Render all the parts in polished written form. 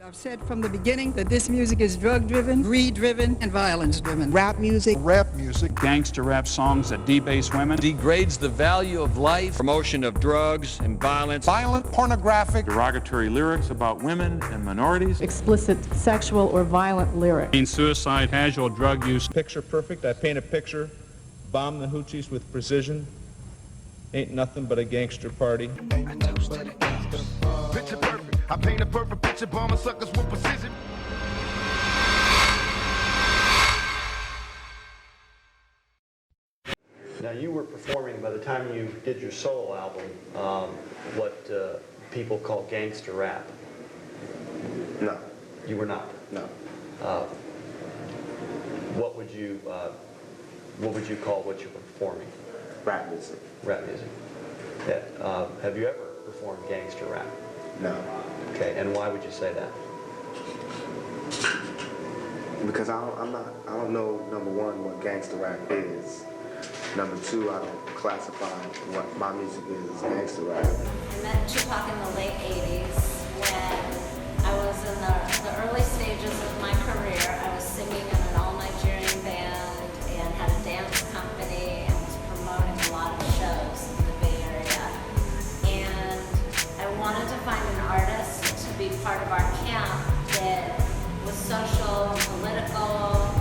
I've said from the beginning that this music is drug-driven, greed-driven, and violence-driven. Rap music, gangster rap songs that debase women, degrades the value of life, promotion of drugs and violence, violent, pornographic, derogatory lyrics about women and minorities, explicit sexual or violent lyrics, teen suicide, casual drug use. Picture perfect, I paint a picture, bomb the hoochies with precision, ain't nothing but a gangster party. Picture perfect, I paint a perfect picture, bombing suckers with precision. Now you were performing, by the time you did your solo album, what people call gangster rap. No. You were not? No. What would you call what you were performing? Rap music. Rap music. Yeah. Have you ever performed gangster rap? No. Okay, and why would you say that? Because I don't know, number one, what gangster rap is. Number two, I don't classify what my music is as gangster rap. I met Tupac in the late 80s when I was in the early stages of my career. I was singing in an all-Nigerian band and had a dance company and was promoting a lot of shows in the Bay Area. And I wanted to find an artist to be part of our camp that was social, political,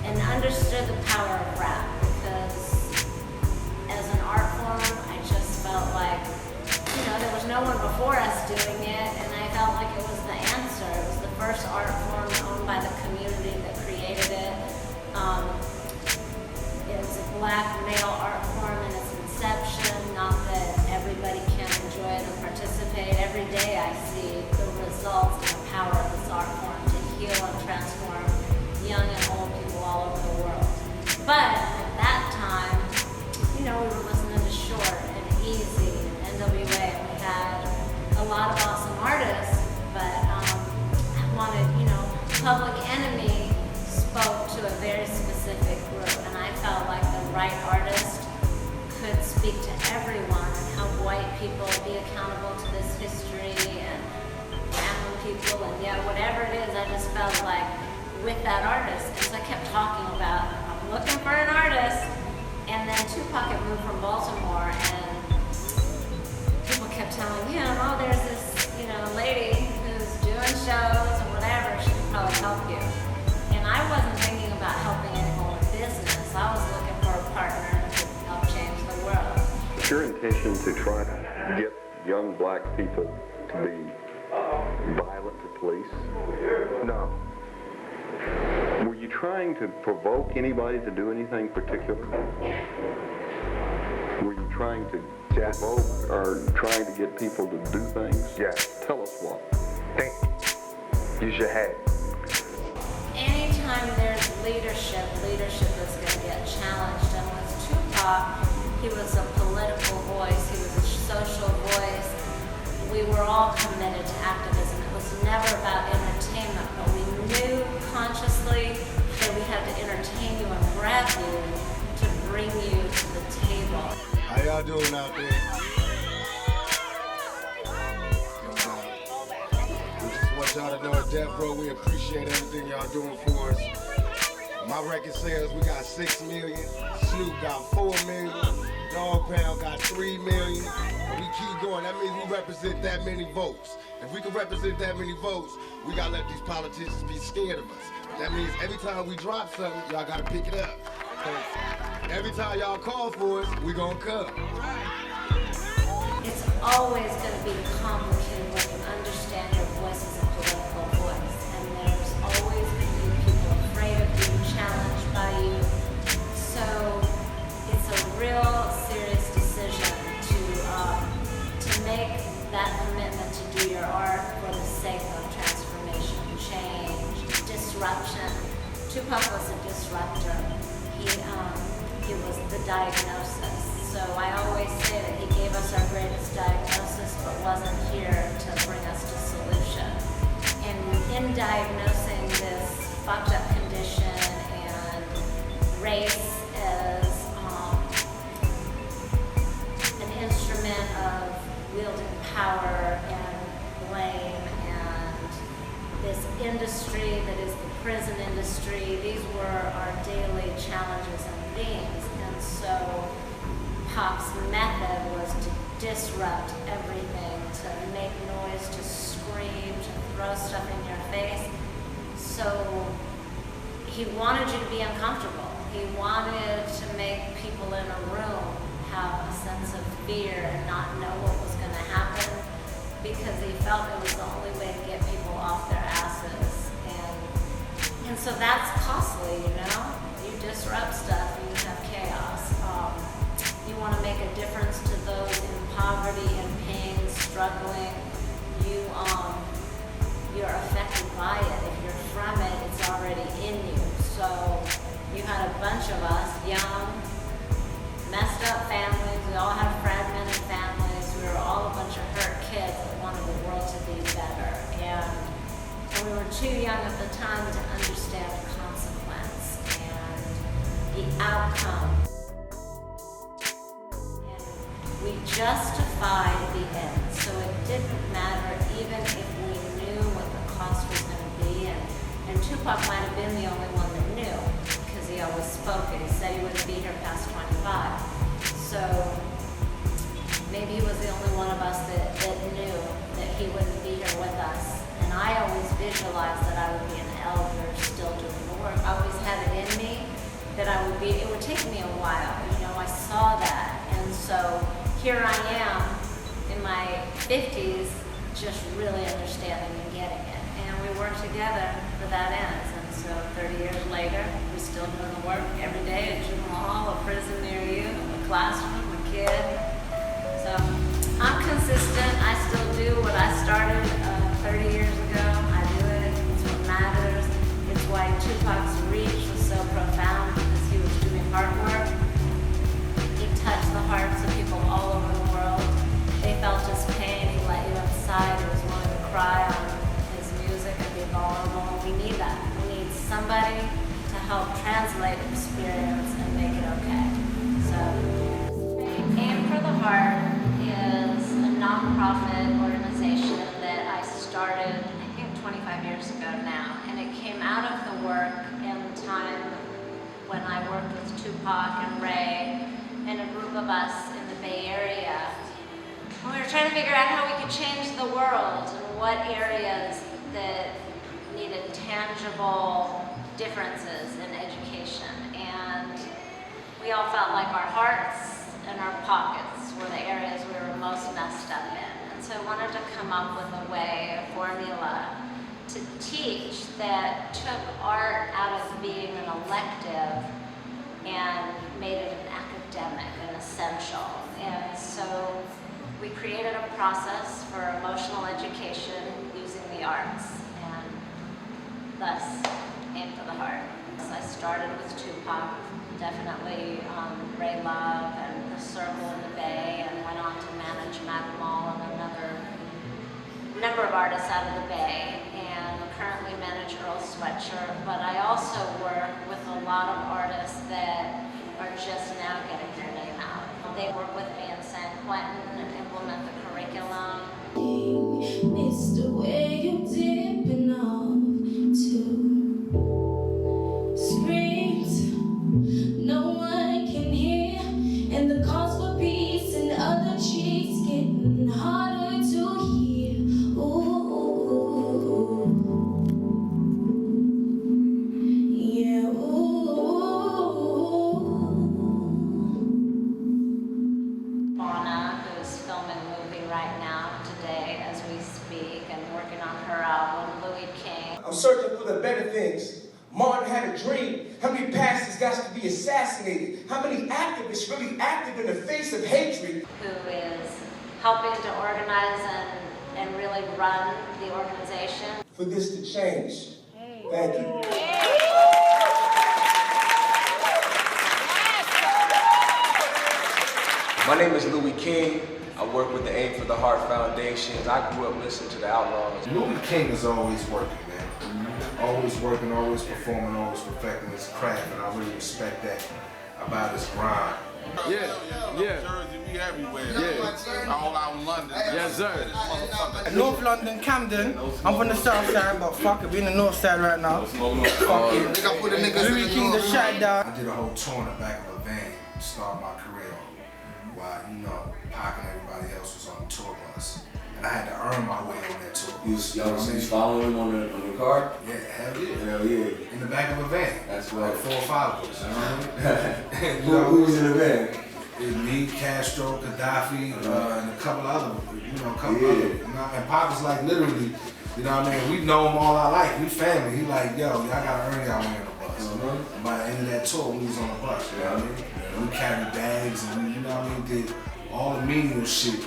and understood the power of rap. There was no one before us doing it, and I felt like it was the answer. It was the first art form owned by the community that created it. It was a black male art form in its inception, not that everybody can enjoy it and participate. Every day I see the results and the power of this art form to heal and transform young and old people all over the world. But at that time, we were listening to Short and Easy and NWA. A lot of awesome artists, but I wanted, Public Enemy spoke to a very specific group, and I felt like the right artist could speak to everyone and help white people be accountable to this history and brown people, and whatever it is, I just felt like with that artist. And so I kept talking about, I'm looking for an artist, and then Tupac had moved from Baltimore, and people kept telling him, oh, there's this, lady who's doing shows and whatever, she could probably help you. And I wasn't thinking about helping anyone with business. I was looking for a partner to help change the world. Is your intention to try to get young black people to be violent to police? No. Were you trying to provoke anybody to do anything particular? Were you trying to provoke or trying to get people to do things? Yes. Tell us what. Think. Use your head. Anytime there's leadership is going to get challenged. And with Tupac, he was a political voice, he was a social voice. We were all committed to activism. It was never about entertainment, but we knew consciously that we had to entertain you and grab you to bring you to the table. How y'all doing out there? We just want y'all to know at Death Row, we appreciate everything y'all doing for us. My record sales, we got 6 million. Snoop got 4 million. Dog Pound got 3 million. And we keep going. That means we represent that many votes. If we can represent that many votes, we gotta let these politicians be scared of us. That means every time we drop something, y'all gotta pick it up. Every time y'all call for us, we gonna come. It's always gonna be complicated when you understand your voice as a political voice. And there's always gonna be people afraid of being challenged by you. So it's a real serious decision to make that commitment to do your art for the sake of transformation, change, disruption. Tupac was a disruptor. He was the diagnosis. So I always say that he gave us our greatest diagnosis, but wasn't here to bring us to solution. And in diagnosing this fucked up condition and race as an instrument of wielding power and blame and industry that is the prison industry. These were our daily challenges and themes. And so Pac's method was to disrupt everything, to make noise, to scream, to throw stuff in your face. So he wanted you to be uncomfortable. He wanted to make people in a room have a sense of fear and not know what was going to happen, because he felt it was the only way to get people off their asses. And so that's costly, you know? You disrupt stuff and you have chaos. You want to make a difference to those in poverty and pain, struggling. You're affected by it. If you're from it, it's already in you. So you had a bunch of us, young, messed up families. We all had fragmented families. We were all a bunch of hurt kids that wanted the world to be better. And we were too young at the time to understand the consequence and the outcome. And we justified the end. So it didn't matter even if we knew what the cost was going to be. And Tupac might have been the only one that knew, because he always spoke it. He said he wouldn't be here past 25. So maybe he was the only one of us that knew that he wouldn't be here with us. And I always visualized that I would be an elder still doing the work. I always had it in me that I would be, it would take me a while, you know, I saw that. And so here I am in my 50s, just really understanding and getting it. And we work together for that end. And so 30 years later, we're still doing the work every day at juvenile hall, a prison near you, a classroom, a kid. So I'm consistent. I still do what I started 30 years ago. I do it. It's what matters. It's why Tupac's reach was so profound, because he was doing heart work. He touched the hearts of people all over the world. They felt his pain. He let you inside. He was willing to cry on his music and be vulnerable. And we need that. We need somebody to help translate experience and make it okay. So, Aim for the Heart is a nonprofit organization that I started, I think 25 years ago now, and it came out of the work in the time when I worked with Tupac and Ray and a group of us in the Bay Area. And we were trying to figure out how we could change the world and what areas that needed tangible differences in education. And we all felt like our hearts and our pockets were the areas we were most messed up in. And so I wanted to come up with a way, a formula, to teach that took art out of being an elective and made it an academic, an essential. And so we created a process for emotional education using the arts, and thus Aim for the Heart. So I started with Tupac, definitely Ray Love and The Circle in the Bay, and went on to manage Mac Mall and another number of artists out of the Bay, and currently manage Earl Sweatshirt. But I also work with a lot of artists that are just now getting their name out. They work with me in San Quentin and implement the curriculum. It's the way you're dipping off to screams no one can hear, and the calls for peace and other cheats getting harder to hear. Ooh, yeah, Fauna, who's filming a movie right now today as we speak, and working on her album. Louis King. I'm searching for the better things. Martin had a dream. How many pastors got to be assassinated? How many activists really active in the face of hatred? Who is helping to organize and really run the organization. For this to change. Thank you. My name is Louis King. I work with the Aim for the Heart Foundation. I grew up listening to the Outlawz. Louis King is always working, man. Always working, always performing, always perfecting his craft, and I really respect that about his grind. Yeah. Jersey, we everywhere. Yeah. All out in London. Yes, sir. North London, Camden. I'm from the south side, but fuck it, we in the north side right now. Louis King, the shot down. I did a whole tour in the back of a van to start my career while, you know, Pac and everybody else was on the tour bus. And I had to earn my way on that tour. You was following him on the car? Yeah, hell yeah. Hell yeah. In the back of a van. That's right. Like 4 or 5 of us, you know what I mean? Who was in the van? It was me, Castro, Gaddafi, and a couple other, other. And Pac was like literally, you know what I mean? We've known him all our life. We family. He like, yo, y'all gotta earn y'all way on the bus. And by the end of that tour, we was on the bus, you know what I mean? And we carried bags and we, you know what I mean, did all the menial shit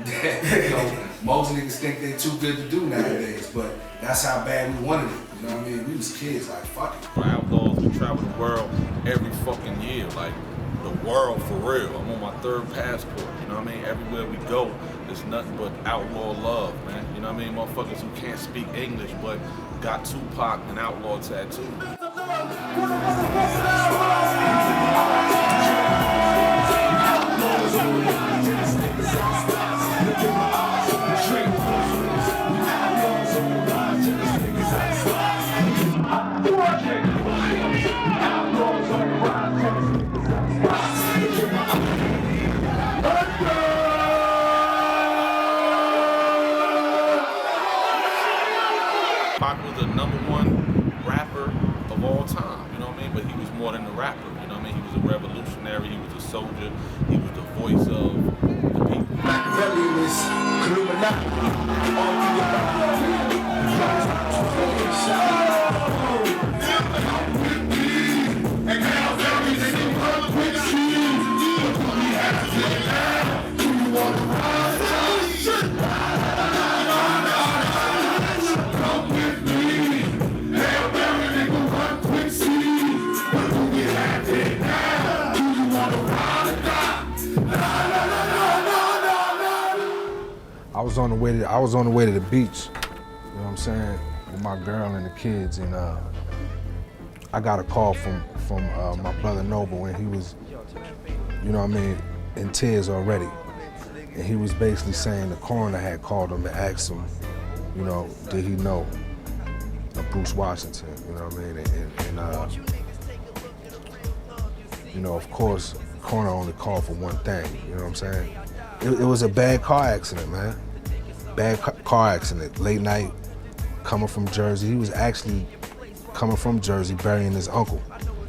that, you know, most niggas think they too good to do nowadays, but that's how bad we wanted it. You know what I mean? We was kids, like, fuck it. For Outlawz, we travel the world every fucking year, like the world for real. I'm on my 3rd passport, you know what I mean? Everywhere we go, there's nothing but outlaw love, man. You know what I mean? Motherfuckers who can't speak English, but got Tupac and Outlawz tattooed. Pac was the #1 rapper of all time, you know what I mean? But he was more than a rapper, you know what I mean? He was a revolutionary, he was a soldier, he was the voice of the I was on the way to the beach, you know what I'm saying, with my girl and the kids, and I got a call from my brother Noble, and he was, you know what I mean, in tears already. And he was basically saying the coroner had called him and asked him, you know, did he know Bruce Washington, you know what I mean? And you know, of course, the coroner only called for one thing, you know what I'm saying? It was a bad car accident, man. Bad car accident, late night, coming from Jersey. He was actually coming from Jersey, burying his uncle.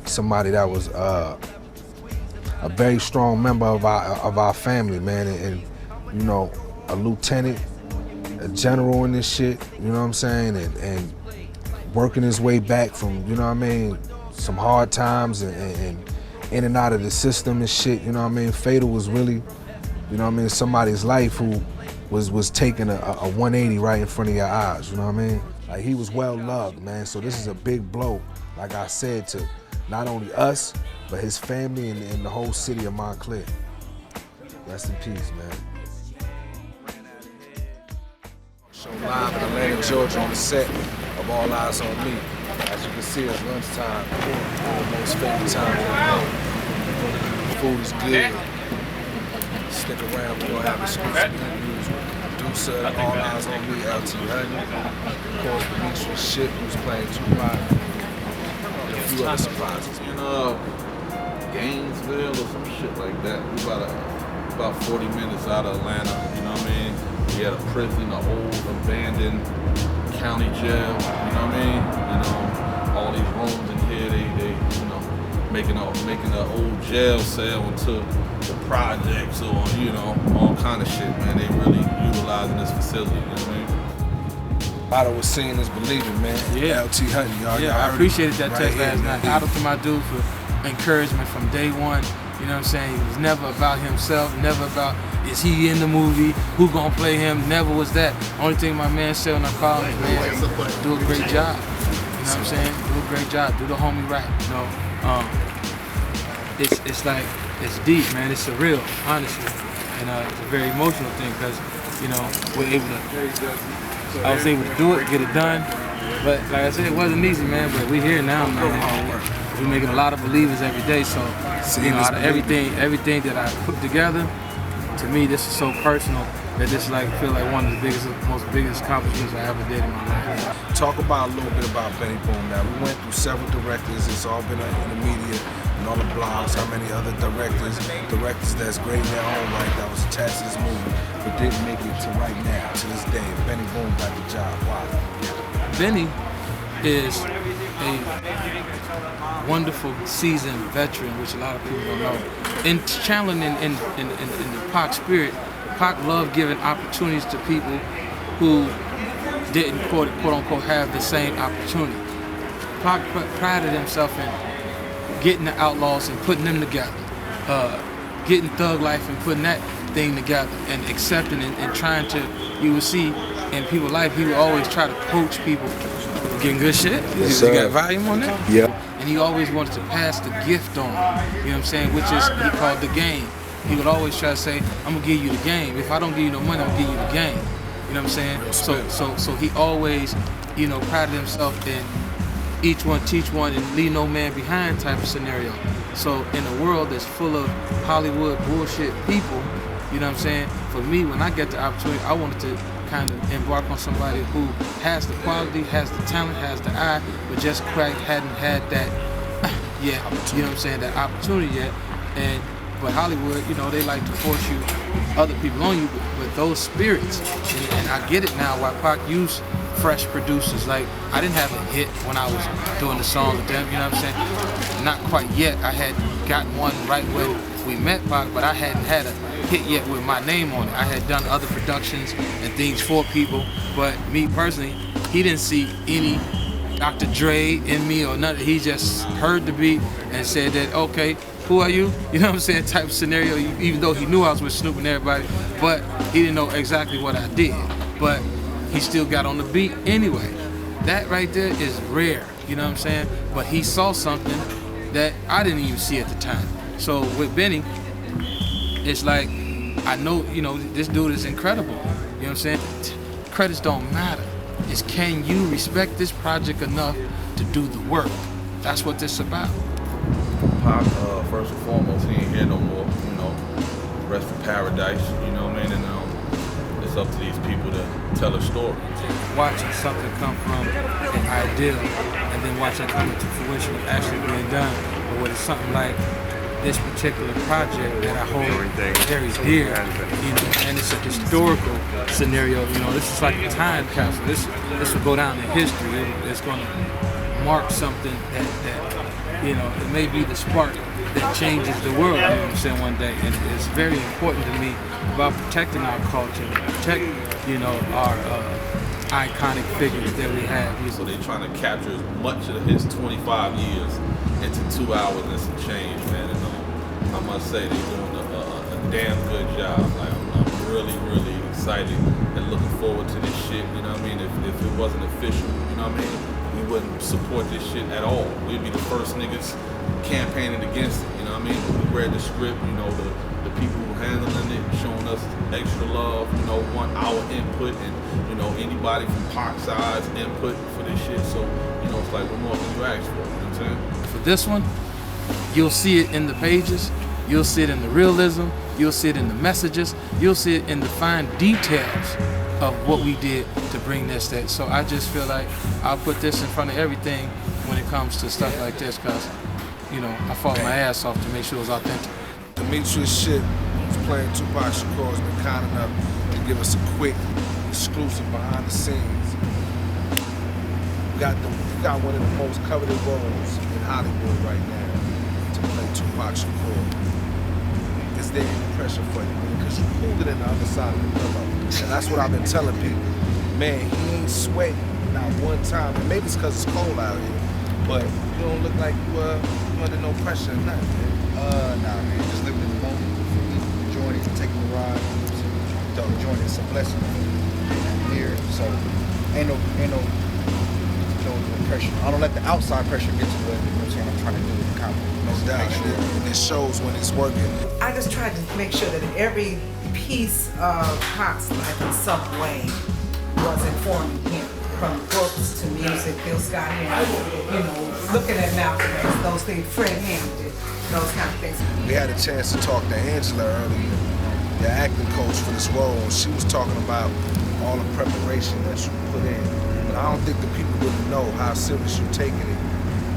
Somebody that was a very strong member of our family, man, and you know, a lieutenant, a general in this shit, you know what I'm saying, and working his way back from, you know what I mean, some hard times and in and out of the system and shit, you know what I mean. Fatal was really, you know what I mean, somebody's life who was taking a 180 right in front of your eyes, you know what I mean? Like, he was well loved, man, so this is a big blow, like I said, to not only us, but his family and the whole city of Montclair. Rest in peace, man. Show live in Atlanta, Georgia on the set of All Eyez On Me. As you can see, it's lunchtime, most favorite time of the day. Food is good. Stick around, we're gonna have exclusive interviews with producer, All Eyez On Me, LT Hutton. Of course, Demetra Shit, who's playing Tupac, and a few other surprises. In Gainesville or some shit like that. We about 40 minutes out of Atlanta, you know what I mean? We had a prison, an old abandoned county jail, you know what I mean? You know, all these rooms in here, they you know, making an old jail cell into the projects or, you know, all kind of shit, man. They really utilizing this facility, you know what I mean? Motto was seeing is believing, man. Yeah. LT Hutton, y'all. Yeah, I appreciated that text last night. Shout out to my dude for encouragement from day one. You know what I'm saying? It was never about himself, never about is he in the movie, who gonna play him, never was that. Only thing my man said when I called him, man, do a great job. You know what I'm saying? Do a great job, do the homie right, you know. It's like, it's deep, man, it's surreal, honestly. And it's a very emotional thing because, you know, I was able to do it, get it done. But like I said, it wasn't easy, man, but we here now, man. we're making a lot of believers every day. So, you know, out of everything that I put together, to me, this is so personal that this feel like one of the biggest accomplishments I ever did in my life. Talk about a little bit about Benny Boom now. We went through several directors. It's all been in the media and all the blogs. How many other directors that's great in their own right that was attached to this movie but didn't make it to right now, to this day. Benny Boom got the job. Why? Benny is a wonderful seasoned veteran, which a lot of people don't know. In channeling in the Pac spirit, Pac loved giving opportunities to people who didn't quote unquote have the same opportunity. Pac prided himself in getting the Outlawz and putting them together, getting Thug Life and putting that thing together, and accepting and trying to. You will see in people's life, he would always try to coach people. Getting good shit. Yes, you got volume on that? Yeah. And he always wanted to pass the gift on. You know what I'm saying? Which is he called the game. He would always try to say, I'm gonna give you the game. If I don't give you no money, I'm gonna give you the game. You know what I'm saying? So he always, you know, prided himself in each one teach one and leave no man behind type of scenario. So in a world that's full of Hollywood bullshit people, you know what I'm saying? For me, when I get the opportunity, I wanted to kind of embark on somebody who has the quality, has the talent, has the eye, but just quite hadn't had that yet, you know what I'm saying, that opportunity yet. But Hollywood, you know, they like to force other people on you with those spirits. And I get it now why Pac used fresh producers. Like, I didn't have a hit when I was doing the song with them, you know what I'm saying? Not quite yet. I had gotten one right when we met Pac, but I hadn't had a hit yet with my name on it. I had done other productions and things for people, but me personally, he didn't see any Dr. Dre in me or nothing. He just heard the beat and said that, okay, who are you? You know what I'm saying? Type of scenario, even though he knew I was with Snoop and everybody, but he didn't know exactly what I did. But he still got on the beat anyway. That right there is rare, you know what I'm saying? But he saw something that I didn't even see at the time. So with Benny, it's like, I know, you know, this dude is incredible. You know what I'm saying? Credits don't matter. It's can you respect this project enough to do the work? That's what this is about. Pac, first and foremost, he ain't here no more, you know, rest in paradise, you know what I mean? And it's up to these people to tell a story. Watching something come from an ideal and then watching it come into fruition of actually being done, but when it's something like this particular project that I hold very dear, you know, and it's a historical scenario, you know, this is like a time capsule. This will go down in history. It's going to mark something that, you know, it may be the spark that changes the world, you know what I'm saying, one day. And it's very important to me about protecting our culture, protect, you know, our iconic figures that we have. So they're trying to capture as much of his 25 years into 2 hours and some change, man. And I must say they're doing a damn good job. Like, I'm really, really excited and looking forward to this shit. You know what I mean? If it wasn't official, you know what I mean? We wouldn't support this shit at all. We'd be the first niggas campaigning against it. You know what I mean? We read the script. You know, the people who handling it, showing us extra love. You know, want our input and, you know, anybody from Pac's side's input for this shit. So, you know, it's like, what more can you ask for? You know what I'm saying? For this one, you'll see it in the pages, you'll see it in the realism, you'll see it in the messages, you'll see it in the fine details of what we did to bring this. So I just feel like I'll put this in front of everything when it comes to stuff like this, because, you know, I fought my ass off to make sure it was authentic. Demetrius Ship, who's playing Tupac Shakur, has been kind enough to give us a quick, exclusive behind the scenes. We got one of the most coveted roles in Hollywood right now to play Tupac Shakur. Is there any pressure for you? Because you pulled it in the other side of the pillow. And that's what I've been telling people. Man, he ain't sweating not one time. And maybe it's because it's cold out here. But you don't look like you under no pressure or nothing, man. Nah, man, just living in the moment. Enjoying it, taking the ride. Enjoying it, it's a blessing here. So ain't no pressure. I don't let the outside pressure get to what, you know what I'm saying, I'm trying to do with the comedy. No doubt, and it shows when it's working. I just tried to make sure that every piece of Pac's life in some way was informing him. from books to music, Bill Scott Hamilton, you know, looking at Malcolm X, those things, Fred Hampton, those kind of things. We had a chance to talk to Angela earlier, the acting coach for this role. She was talking about all the preparation that you put in. But I don't think the people really know how serious you're taking it.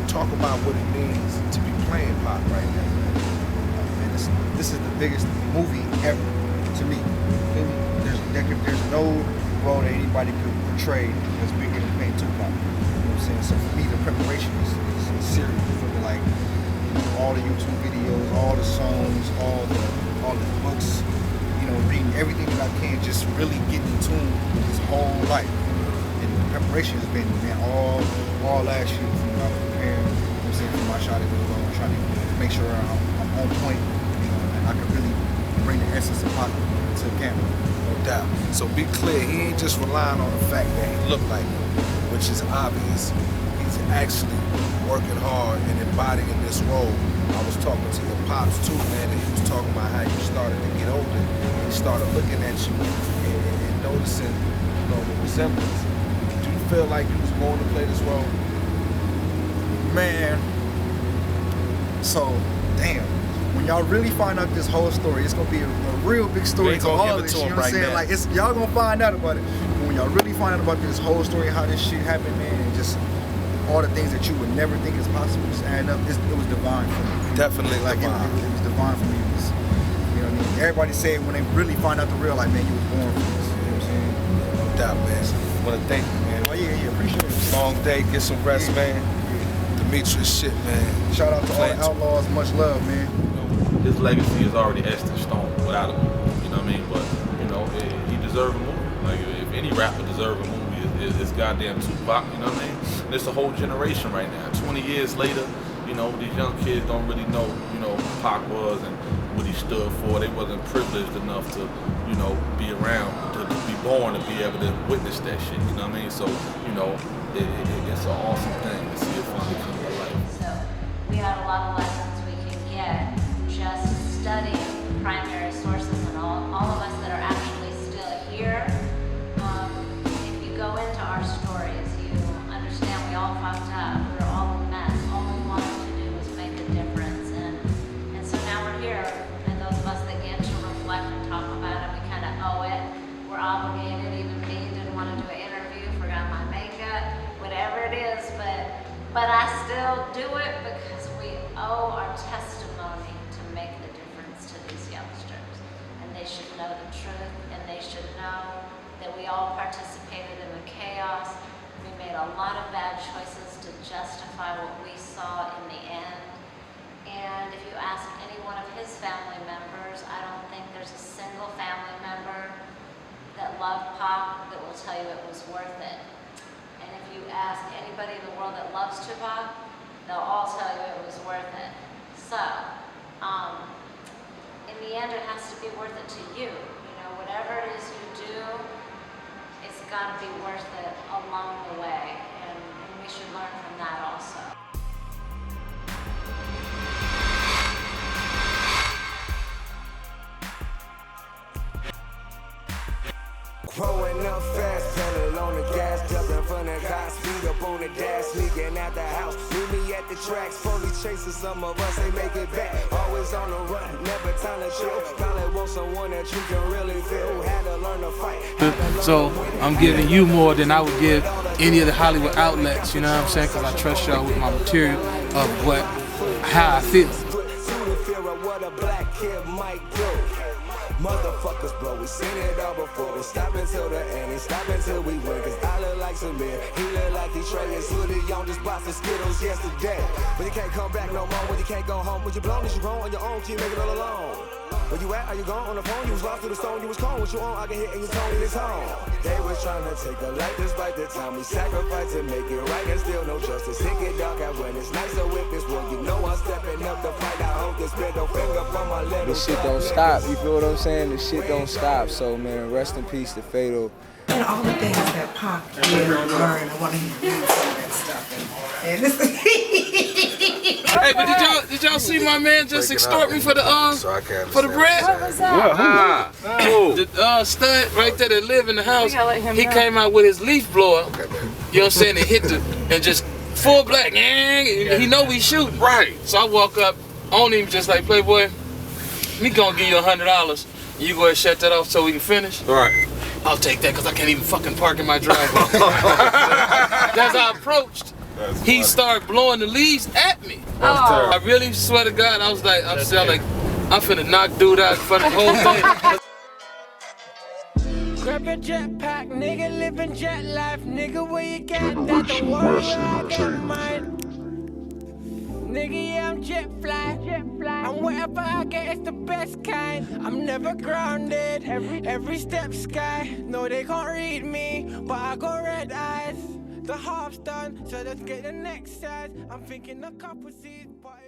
Talk about what it means to be playing Pac right now. Man, this is the biggest movie ever to me. There's no role that anybody could portray that's bigger than playing Tupac. You know what I'm saying? So for me, the preparation is serious. For me, like all the YouTube videos, all the songs, all the books, you know, reading everything that I can, just really getting in tune with his whole life. And the preparation has been, man, all last year. You know, I was preparing, you know what I'm saying, for my shot at the role, trying to make sure I'm on point, you know, and I can really bring the essence of Pac to the camera. No doubt. So be clear, he ain't just relying on the fact that he looked like him, which is obvious. He's actually working hard and embodying this role. I was talking to your pops too, man, and he was talking about how you started to get older. He started looking at you and noticing, you know, the resemblance. Do you feel like you was born to play this role? Man, so damn. When y'all really find out this whole story, it's gonna be a real big story to all of this. You know what I'm saying? Like, y'all gonna find out about it. But when y'all really find out about this whole story, how this shit happened, man, and just all the things that you would never think is possible, just adding up, it was divine for me. Definitely like divine. It was divine for me. It was, you know what I mean? Everybody say when they really find out the real, like, man, you was born for this. You know what I'm saying? No doubt, man. I want to thank you, man. Oh yeah, appreciate it. Long day, get some rest, man. Demetrius shit, man. Shout out to all the Outlawz, much love, man. His legacy is already etched in stone without a movie, you know what I mean? But, you know, he deserves a movie. Like, if any rapper deserves a movie, it's goddamn Tupac, you know what I mean? And it's a whole generation right now. 20 years later, you know, these young kids don't really know, you know, who Pac was and what he stood for. They wasn't privileged enough to, you know, be around, to be born, to be able to witness that shit, you know what I mean? So, you know, it's an awesome thing to see it finally come to life. So we had a lot of lessons we can get just studying primary sources, and all of us that are actually still here, if you go into our stories, you understand we all fucked up, we were all a mess. All we wanted to do was make a difference, and so now we're here, and those of us that get to reflect and talk about it, we kind of owe it. We're obligated. Even me didn't want to do an interview, forgot my makeup, whatever it is, but I still do it because we owe our testimony to make the difference to these youngsters. And they should know the truth, and they should know that we all participated in the chaos. We made a lot of bad choices to justify what we saw in the end. And if you ask any one of his family members, I don't think there's a single family member that loved Pac that will tell you it was worth it. And if you ask anybody in the world that loves Tupac, they'll all tell you it was worth it. So, in the end, it has to be worth it to you. You know, whatever it is you do, it's got to be worth it along the way. And we should learn from that also. Growing up fast, pedal on the gas, jumping from the car, speed up on the gas, sneaking out the house. Meet me at the tracks, police chasing some of us, they make it back. Always on the run, never time to chill. Probably want someone that you can really feel. Had to learn to fight. So I'm giving you more than I would give any of the Hollywood outlets, you know what I'm saying? Because I trust y'all with my material of how I feel. Motherfuckers, bro, we seen it all before. We stop until the end, and stop until we win. Cause I look like Samir, he look like Detroit. His hoodie on, just bought some Skittles yesterday. But you can't come back no more when you can't go home. When you blown, is you wrong on your own, keep making it all alone. Where you at? Are you gone on the phone? You was lost through the stone, you was cold. What you on? I can hit in your tone in his home. They was trying to take a life despite the time we sacrifice to make it right, and still no justice. It get dark out when it's nice, so if it's one, you know I'm stepping up to fight. I hope this middle finger from my little. This shit don't stop, you feel what I'm saying? This shit don't stop, so man, rest in peace to Fatal. And all the things that Pac did and learned, I want to use some of that stuff. And this Hey, but did y'all see my man just extort me for the bread? What was that? The stud right there that live in the house. He came out with his leaf blower. You know what I'm saying? And hit and just full black. He know we shooting. Right. So I walk up on him just like, Playboy, me gonna give you $100. You go ahead and shut that off so we can finish. Right. I'll take that because I can't even fucking park in my driveway. That's how I approached. He started blowing the leaves at me. I really swear to God, I was like, I'm finna knock dude out for the whole thing. Grab your jetpack, nigga, living jet life, nigga, where you get that? Don't worry, I got mine. Nigga, yeah, I'm jet fly, and whatever I get, it's the best kind. I'm never grounded, every step sky. No, they can't read me, but I got red eyes. The half's done, so let's get the next size. I'm thinking a couple seeds, but